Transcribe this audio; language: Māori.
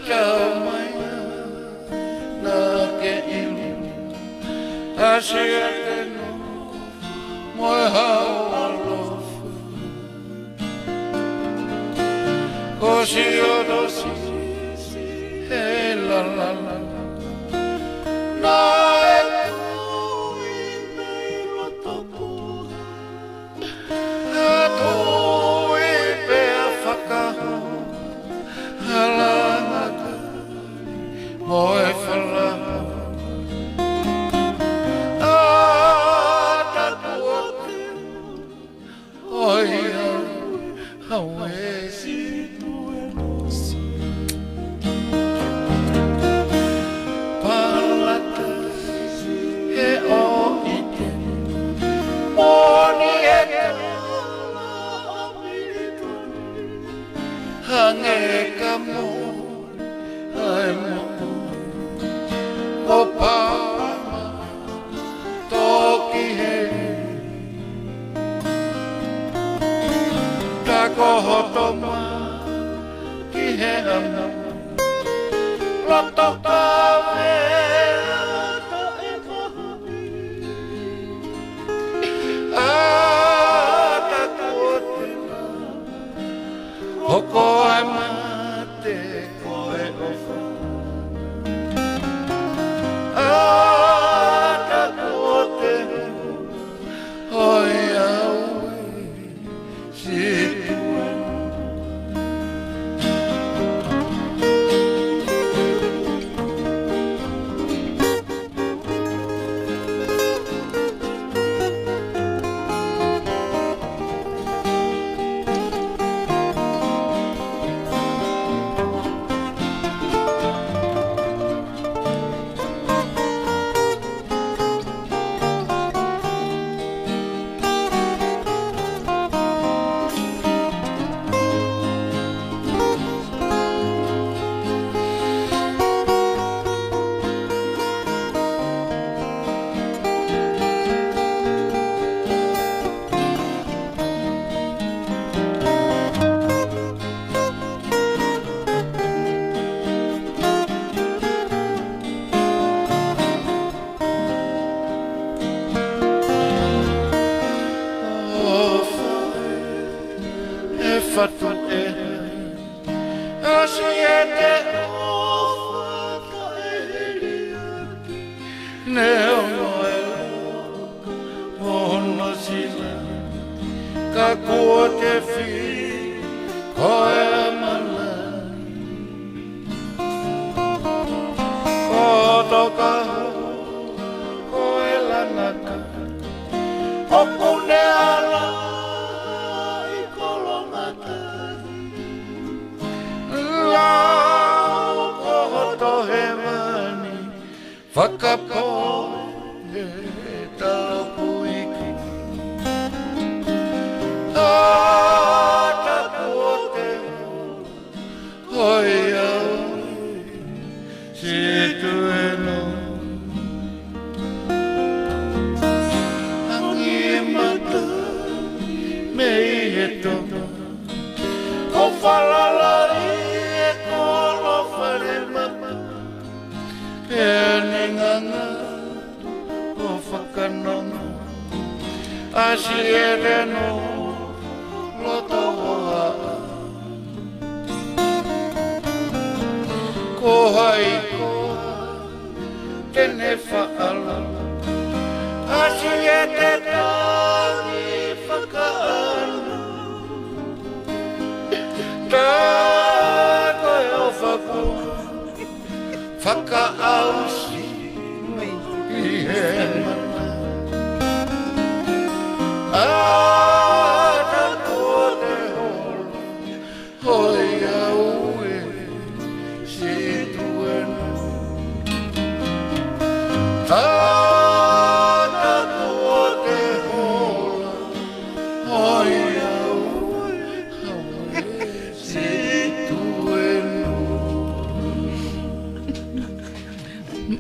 tau mai na ke ilu asia te no moe hau alofu ko si odosi he la la la na e kui nei lotoku a kui pe a whakaho halanga moe whalaho Kohotoma ki he ama loto kawe to e kohobi ata kuotena hoko ai mate koe ofa ata kuotena hoi aue si fatut e asiete ofata e heliaki ne onoe ono sila ka kua te fi koe malani ko toka koe lanaka o kune ala whakapoe he taloku iki ata kuote hoi au si tueno angi e mata mei he toma o whalalari e kolo whare mata peninganga o whakanonga asiere no loto hoa ko hai koa tene whaala asiere tangi whakaana tā koe o whakua whakaausi i he mana